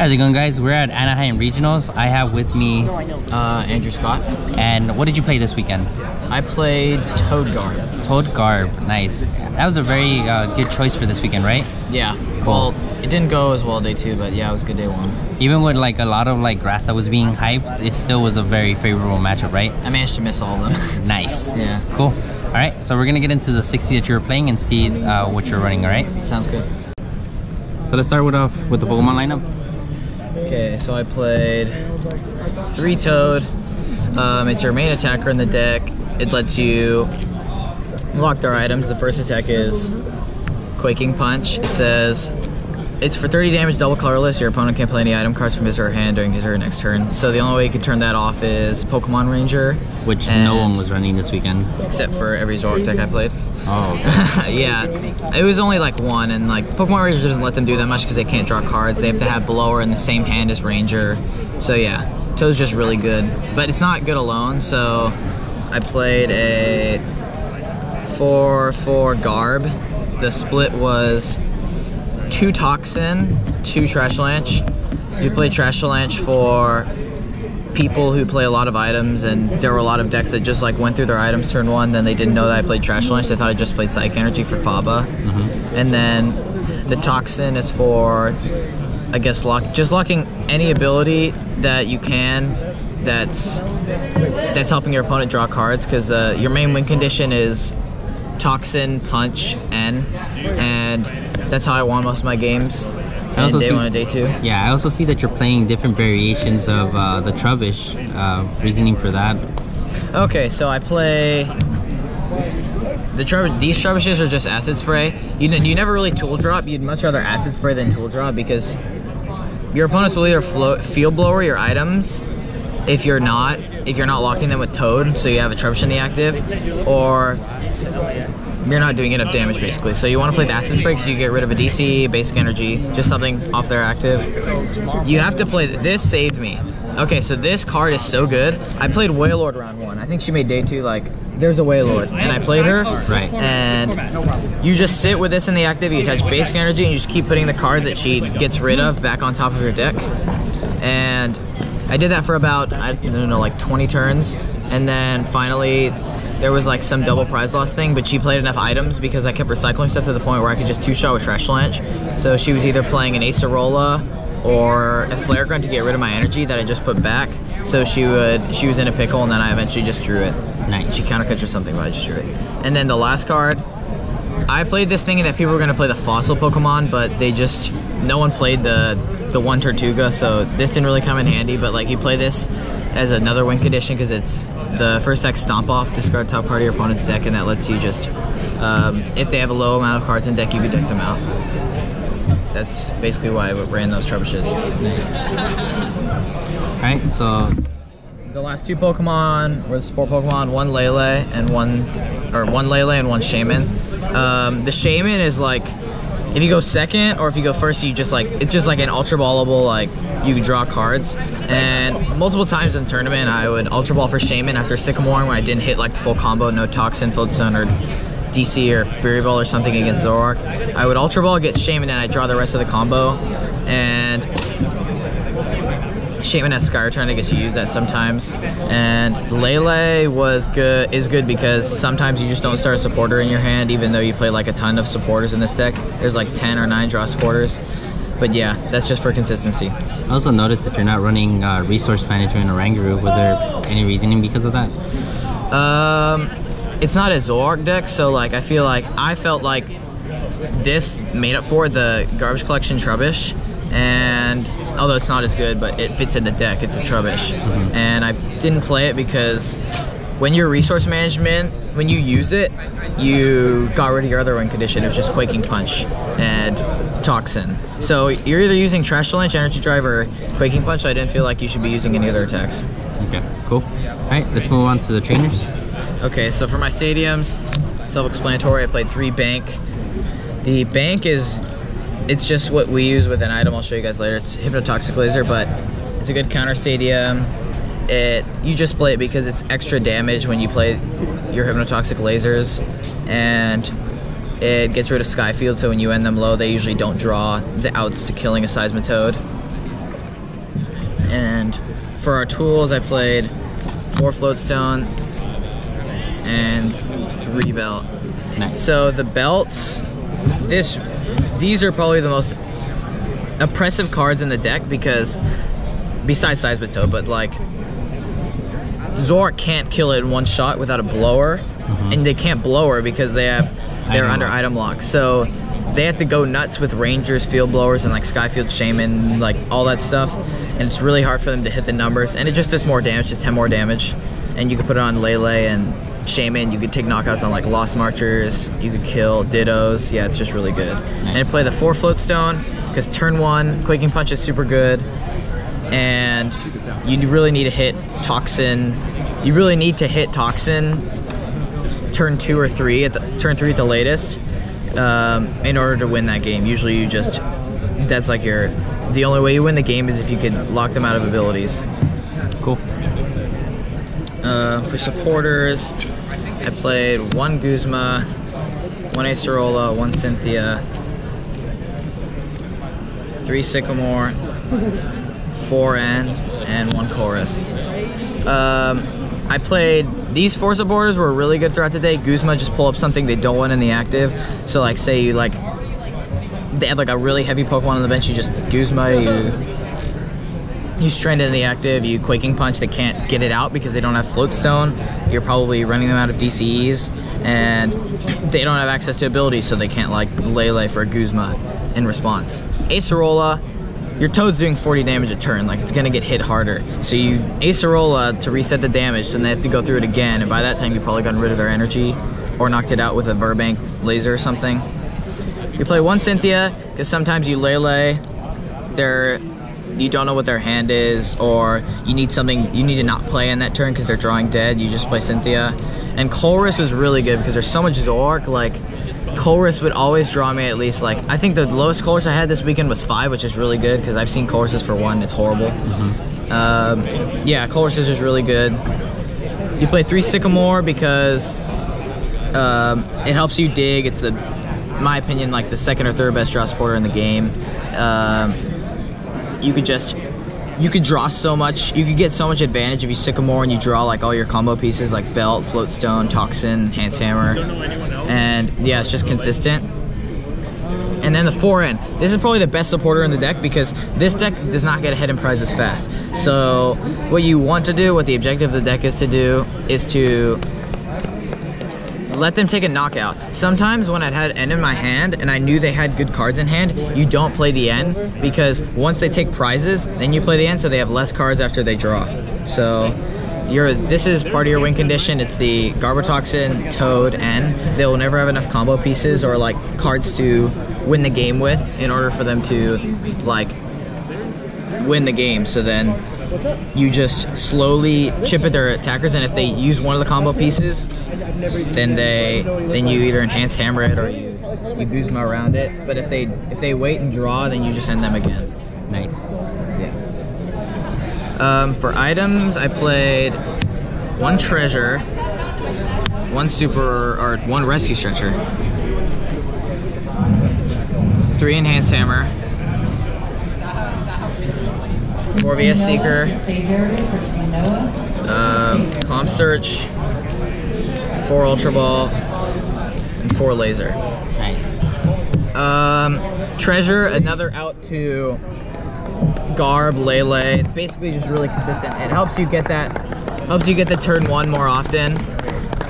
How's it going, guys? We're at Anaheim Regionals. I have with me Andrew Scott. And what did you play this weekend? I played Toad Garb. Toad Garb, nice. That was a very good choice for this weekend, right? Yeah. Cool. Well, it didn't go as well day 2, but yeah, it was a good day 1. Even with like a lot of like grass that was being hyped, it still was a very favorable matchup, right? I managed to miss all of them. Nice. Yeah. Cool. All right, so we're gonna get into the 60 that you were playing and see what you're running. All right. Sounds good. So let's start off with the Pokemon lineup. Okay, so I played 3 Toad. It's your main attacker in the deck. It lets you lock their items. The first attack is Quaking Punch. It says it's for 30 damage, double colorless. Your opponent can't play any item cards from his or her hand during his or her next turn. So the only way you can turn that off is Pokemon Ranger, which no one was running this weekend, except for every Zoroark deck I played. Oh, okay. Yeah, it was only like 1, and like Pokemon Ranger doesn't let them do that much because they can't draw cards. They have to have Blower in the same hand as Ranger. So yeah, Toad's just really good, but it's not good alone. So I played a 4/4 Garb. The split was 2 Toxin, 2 Trash Lanch. You play Trash Lanch for people who play a lot of items, and there were a lot of decks that just like went through their items turn 1, then they didn't know that I played Trash Lanch. They thought I just played Psychic Energy for Faba. And then the Toxin is for, I guess, just locking any ability that you can that's helping your opponent draw cards, because your main win condition is Toxin, Punch, N, and that's how I won most of my games. And day 1 and day 2. Yeah, I also see that you're playing different variations of the Trubbish. Reasoning for that? Okay, so I play these Trubbishes are just Acid Spray. You never really Tool Drop. You'd much rather Acid Spray than Tool Drop, because your opponents will either Field Blower your items if you're not locking them with Toad, so you have a Trubbish in the active, or you're not doing enough damage, basically. So you want to play the Acid Spray because you get rid of a DC, Basic Energy, just something off their active. You have to play, this saved me. Okay, so this card is so good. I played Wailord round 1. I think she made day 2, like, there's a Wailord, and I played her. Right. And you just sit with this in the active, you attach Basic Energy, and you just keep putting the cards that she gets rid of back on top of your deck. And I did that for about, I don't know, like 20 turns, and then finally there was like some double prize loss thing, but she played enough items because I kept recycling stuff to the point where I could just 2-shot with Trash Lanch. So she was either playing an Acerola or a Flare Grunt to get rid of my energy that I just put back. So she was in a pickle, and then I eventually just drew it. Nice. She counter catched or something, but I just drew it. And then the last card, I played this thinking that people were going to play the fossil Pokemon, but no one played the 1 Tortuga, so this didn't really come in handy. But like, you play this as another win condition because it's the first deck Stomp Off, discard top card of your opponent's deck, and that lets you just, if they have a low amount of cards in deck, you can deck them out. That's basically why I ran those Trubbishes. Alright, so the last 2 Pokemon were the Sport Pokemon, 1 Lele and one Shaman. The Shaman is like, if you go second or if you go first, it's just like an Ultra Ballable, like you can draw cards. And multiple times in the tournament, I would Ultra Ball for Shaman after Sycamore when I didn't hit like the full combo, no Toxin, Field Stone, or DC or Fury Ball or something against Zoroark. I would Ultra Ball, get Shaman, and I draw the rest of the combo. And Shaman has Skyreturn, I guess you use that sometimes. And Lele is good because sometimes you just don't start a supporter in your hand, even though you play like a ton of supporters in this deck. There's like 10 or 9 draw supporters. But yeah, that's just for consistency. I also noticed that you're not running Resource Management or Oranguru. Was there any reasoning because of that? It's not a Zoroark deck, so like I felt like this made up for the Garbage Collection Trubbish. And although it's not as good, but it fits in the deck, it's a Trubbish. And I didn't play it because when you're Resource Management, when you use it, you got rid of your other win condition. It was just Quaking Punch and Toxin. So you're either using Trash Lanch, Energy Drive, or Quaking Punch. So I didn't feel like you should be using any other attacks. Okay, cool. Alright, let's move on to the trainers. Okay, so for my stadiums, self-explanatory, I played 3 Bank. The Bank it's just what we use with an item I'll show you guys later. It's Hypnotoxic Laser, but it's a good counter stadium. You just play it because it's extra damage when you play your Hypnotoxic Lasers, and it gets rid of Skyfield, so when you end them low, they usually don't draw the outs to killing a Seismitoad. And for our tools, I played 4 Floatstone and 3 Belt. Nice. So the belts, these are probably the most oppressive cards in the deck because, besides Seismitoad, but like Zoroark can't kill it in one shot without a blower, and they can't blow her because they're under item lock. So they have to go nuts with Rangers, Field Blowers, and like Skyfield Shaman, like all that stuff, and it's really hard for them to hit the numbers. And it just does more damage, just 10 more damage, and you can put it on Lele and Shaman. You could take knockouts on like Lost Marchers. You could kill Dittos. Yeah, it's just really good. Nice. And I play the 4 Floatstone because turn 1 Quaking Punch is super good, and you really need to hit Toxin. You really need to hit Toxin turn 2 or 3 turn 3 at the latest in order to win that game. Usually, that's like the only way you win the game is if you could lock them out of abilities. Cool. For supporters, I played 1 Guzma, 1 Acerola, 1 Cynthia, 3 Sycamore, 4 N, and 1 Chorus. I played, these 4 supporters were really good throughout the day. Guzma just pull up something they don't want in the active. So like say you they have like a really heavy Pokemon on the bench, you just Guzma, you strain it in the active, you Quaking Punch, they can't get it out because they don't have Floatstone. You're probably running them out of DCEs, and they don't have access to abilities, so they can't like Lele for a Guzma in response. Acerola, your Toad's doing 40 damage a turn, like it's gonna get hit harder. So you Acerola to reset the damage, then they have to go through it again, and by that time you've probably gotten rid of their energy or knocked it out with a Verbank laser or something. You play 1 Cynthia, because sometimes you Lele, you don't know what their hand is, or you need to not play in that turn because they're drawing dead, you just play Cynthia. And Chorus was really good because there's so much Zoroark, like Chorus would always draw me at least, like, I think the lowest Chorus I had this weekend was 5, which is really good because I've seen Choruses for 1, it's horrible. Yeah, Chorus is just really good. You play 3 Sycamore because it helps you dig. It's in my opinion, like the 2nd or 3rd best draw supporter in the game. You could draw so much, you could get so much advantage if you Sycamore and you draw like all your combo pieces like Belt, Floatstone, Toxin, Enhanced Hammer, and yeah, it's just consistent. And then the 4N. This is probably the best supporter in the deck because this deck does not get ahead in prizes fast. So what you want to do, what the objective of the deck is to do, is to let them take a knockout. Sometimes when I had N in my hand and I knew they had good cards in hand, you don't play the N because once they take prizes, then you play the N so they have less cards after they draw. So this is part of your win condition. It's the Garbotoxin, Toad, N. They will never have enough combo pieces or like cards to win the game with in order for them to like win the game. So then you just slowly chip at their attackers, and if they use one of the combo pieces, then you either Enhance Hammer it or you Guzma around it. But if they wait and draw, then you just end them again. Nice. Yeah. For items, I played 1 Treasure, 1 Rescue Stretcher, 3 Enhanced Hammer, 4 VS Seeker, Comp Search, 4 Ultra Ball, and 4 Laser. Nice. Treasure, another out to Garb, Lele. Basically just really consistent. It helps you get the turn 1 more often,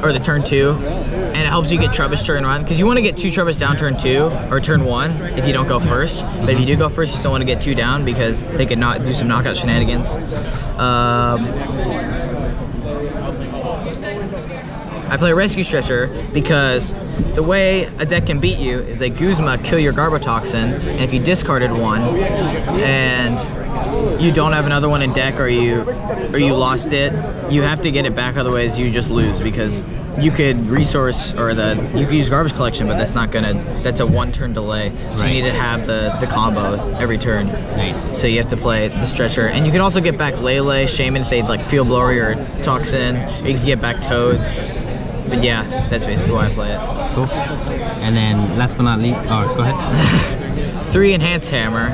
or the turn 2, and it helps you get Trubbish turn 1, because you want to get 2 Trubbish down turn 2, or turn 1, if you don't go first. But if you do go first, you still want to get 2 down, because they could not do some knockout shenanigans. I play Rescue Stretcher because the way a deck can beat you is they Guzma kill your Garbotoxin, and if you discarded 1 and you don't have another one in deck, or you lost it, you have to get it back, otherwise you just lose, because you could resource, or you could use Garbage Collection, but that's a 1-turn delay, so you need to have the combo every turn. Nice. So you have to play the Stretcher, and you can also get back Lele, Shaman if they like Field Blower or Toxin, or you can get back Toads. But yeah, that's basically why I play it. Cool. And then last but not least, go ahead. 3 Enhanced Hammer.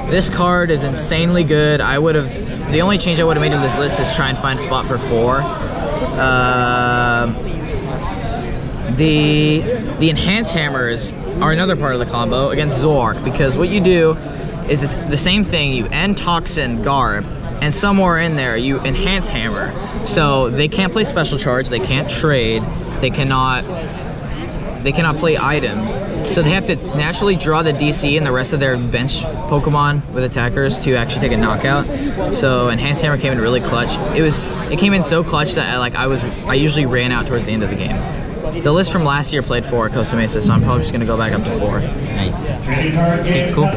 This card is insanely good. The only change I would have made in this list is try and find a spot for 4. The enhanced hammers are another part of the combo against Zoroark, because what you do is it's the same thing. You end Toxin Garb, and somewhere in there you enhance hammer. So they can't play special charge, they can't trade, they cannot play items. So they have to naturally draw the DC and the rest of their bench Pokemon with attackers to actually take a knockout. So enhanced hammer came in really clutch. It came in so clutch that I usually ran out towards the end of the game. The list from last year played 4 at Costa Mesa, so I'm probably just gonna go back up to 4. Nice. Okay, cool.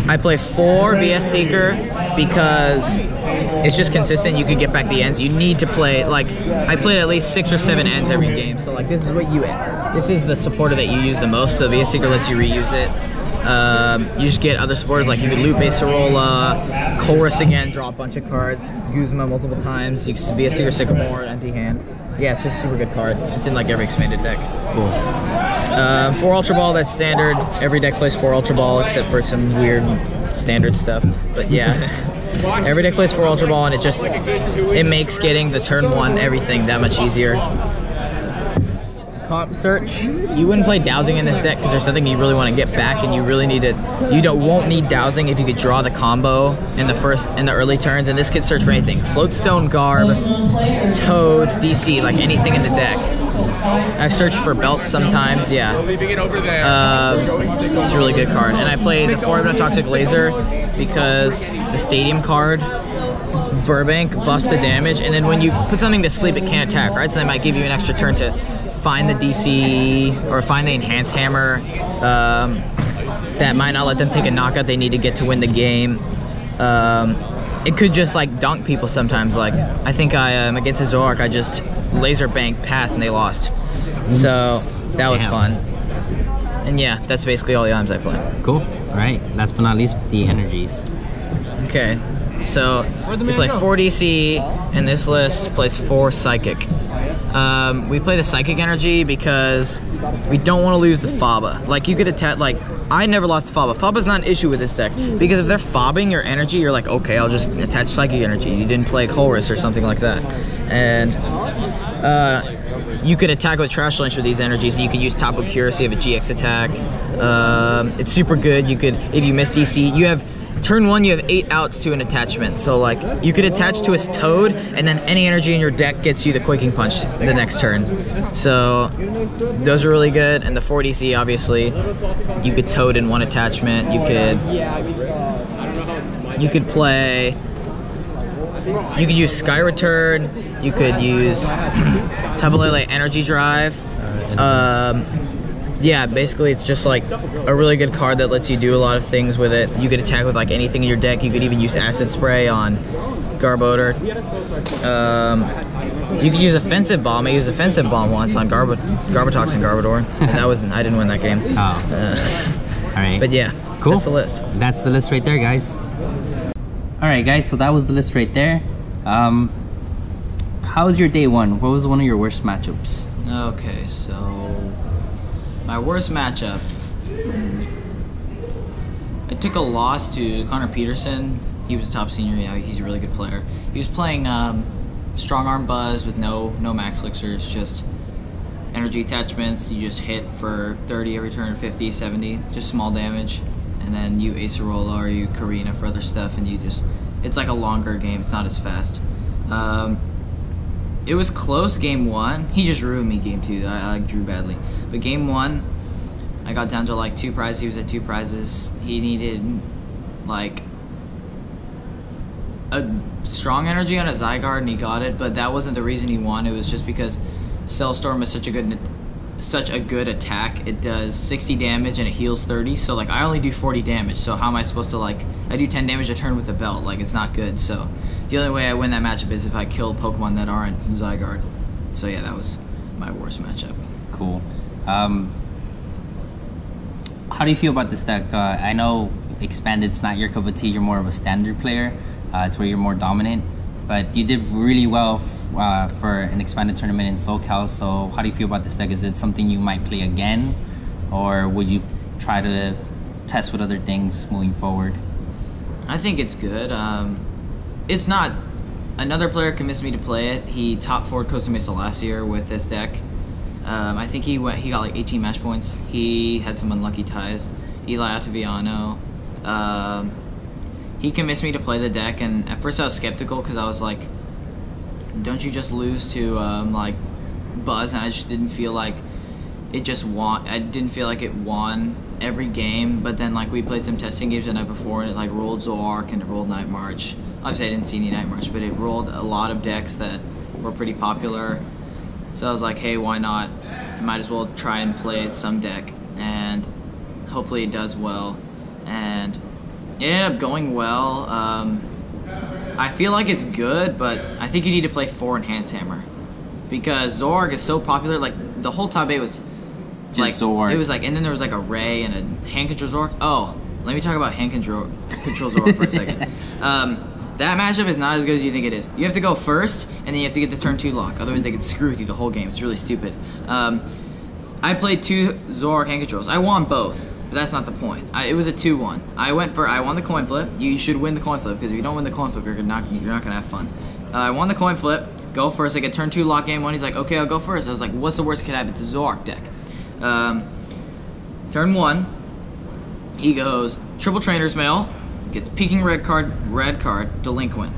I play 4 VS Seeker because it's just consistent. You can get back the ends. You need to play, like, I played at least 6 or 7 ends every game. So like this is the supporter that you use the most. So VS Seeker lets you reuse it. You just get other supporters, like you can loop Acerola, Chorus again, draw a bunch of cards, Guzma multiple times. You can VS Seeker Sycamore, empty hand. Yeah, it's just a super good card. It's in like every expanded deck. Cool. 4 Ultra Ball, that's standard. Every deck plays 4 Ultra Ball except for some weird standard stuff. But yeah, every deck plays 4 Ultra Ball, and it makes getting the turn 1 everything that much easier. Comp search, you wouldn't play dowsing in this deck because there's something you really want to get back, and you really need it. Won't need dowsing if you could draw the combo in the early turns, and this could search for anything. Floatstone, Garb, Toad, DC, like anything in the deck. I've searched for belts sometimes, yeah. It's a really good card. And I played the 4 Toxic Laser because the Stadium card, Burbank, buffs the damage, and then when you put something to sleep, it can't attack, right? So they might give you an extra turn to find the DC or find the enhanced hammer. That might not let them take a knockout they need to get to win the game. It could just like dunk people sometimes. Like I think against a Zoroark, I just laser bank pass and they lost. So that was fun. And yeah, that's basically all the items I play. Cool. All right. Last but not least, the energies. Okay. So we play 4 DC, and this list plays 4 Psychic. We play the Psychic energy because we don't want to lose the Faba. Like you could attack, like I never lost the Faba. Faba's not an issue with this deck because if they're fobbing your energy, you're like, okay, I'll just attach Psychic energy. You didn't play Chorus or something like that. And you could attack with Trash Lunch with these energies, and you can use Tapu Cure so you have a GX attack. It's super good. You could, if you miss DC, you have turn 1, you have 8 outs to an attachment. So like you could attach to a Toad, and then any energy in your deck gets you the Quaking Punch the next turn. So those are really good. And the 4 DC, obviously, you could Toad in 1 attachment. You could play. You could use Sky Return. You could use Tapu Lele Energy Drive. Yeah, basically it's just like a really good card that lets you do a lot of things with it. You could attack with like anything in your deck. You could even use Acid Spray on Garbodor. You could use Offensive Bomb. I used Offensive Bomb once on Garbotoxin Garbodor. And I didn't win that game. Oh. All right. But yeah, cool. That's the list. That's the list right there, guys. All right, guys, so that was the list right there. How was your day 1? What was one of your worst matchups? Okay, so my worst matchup, I took a loss to Connor Peterson. He was a top senior. Yeah, he's a really good player. He was playing Strong Arm Buzz with no max elixirs, just energy attachments. You just hit for 30 every turn, 50, 70, just small damage. And then you Acerola or you Karina for other stuff, and it's like a longer game. It's not as fast. It was close game 1. He just ruined me game 2. I drew badly. But game 1, I got down to like 2 prizes. He was at 2 prizes. He needed like a strong energy on a Zygarde, and he got it. But that wasn't the reason he won. It was just because Cellstorm is such a good attack. It does 60 damage and it heals 30. So like I only do 40 damage. So how am I supposed to like? I do 10 damage a turn with the belt. Like it's not good. So the only way I win that matchup is if I kill Pokemon that aren't Zygarde. So yeah, that was my worst matchup. Cool. How do you feel about this deck? I know Expanded's not your cup of tea. You're more of a standard player. It's where you're more dominant. But you did really well for an expanded tournament in SoCal. So how do you feel about this deck? Is it something you might play again, or would you try to test with other things moving forward? I think it's good. It's not. Another player convinced me to play it. He top 4'd Costa Mesa last year with this deck. I think he got like 18 match points. He had some unlucky ties. Eli Ottaviano. He convinced me to play the deck, and at first I was skeptical because I was like, don't you just lose to like Buzz? And I just didn't feel like it just won. I didn't feel like it won every game. But then like we played some testing games the night before, and it like rolled Zoark and it rolled Night March. Obviously I didn't see any Night March, but it rolled a lot of decks that were pretty popular. So I was like, hey, why not? Might as well try and play some deck, and hopefully it does well. And it ended up going well. I feel like it's good, but I think you need to play 4 Enhanced Hammer, because Zoark is so popular. Like the whole top 8 was Just like Zoark. It was like, and then there was like a Ray and a hand control Zoark. Oh, let me talk about hand control Zoark for a second. That matchup is not as good as you think it is. You have to go first, and then you have to get the turn 2 lock. Otherwise, they could screw with you the whole game. It's really stupid. I played 2 Zoark hand controls. I won both, but that's not the point. It was a 2-1. I won the coin flip. You should win the coin flip, because if you don't win the coin flip, you're not gonna have fun. I won the coin flip. Go first. I get turn 2 lock game 1. He's like, okay, I'll go first. I was like, what's the worst that could happen? It's a Zoark deck. Turn 1. He goes triple Trainer's Mail. Gets Peeking red card, Delinquent.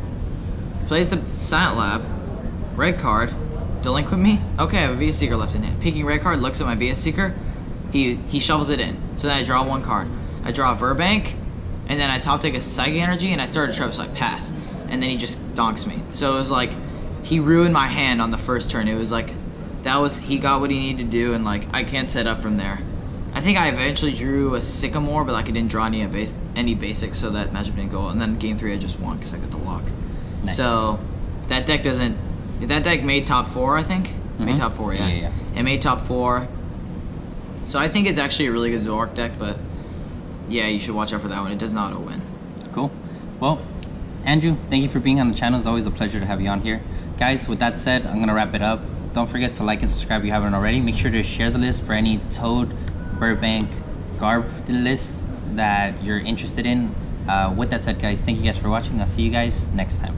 Plays the Silent Lab, red card, Delinquent me. Okay, I have a VS Seeker left in hand. Peeking red card, looks at my VS Seeker, he shovels it in. So then I draw 1 card. I draw a Verbank, and then I top deck a Psychic Energy, and I start a trap, so I pass. And then he just donks me. So it was like, he ruined my hand on the first turn. It was like, he got what he needed to do, and like, I can't set up from there. I think I eventually drew a Sycamore, but like I didn't draw any basics, so that matchup didn't go. And then game 3 I just won because I got the lock. Nice. So that deck made top 4, I think. Mm-hmm. Made top 4, yeah. It made top 4. So I think it's actually a really good Zoark deck, but yeah, you should watch out for that one. It does not win. Cool. Well, Andrew, thank you for being on the channel. It's always a pleasure to have you on here. Guys, with that said, I'm gonna wrap it up. Don't forget to like and subscribe if you haven't already. Make sure to share the list for any Toad, Burbank, Garb list that you're interested in. With that said, guys, thank you guys for watching. I'll see you guys next time.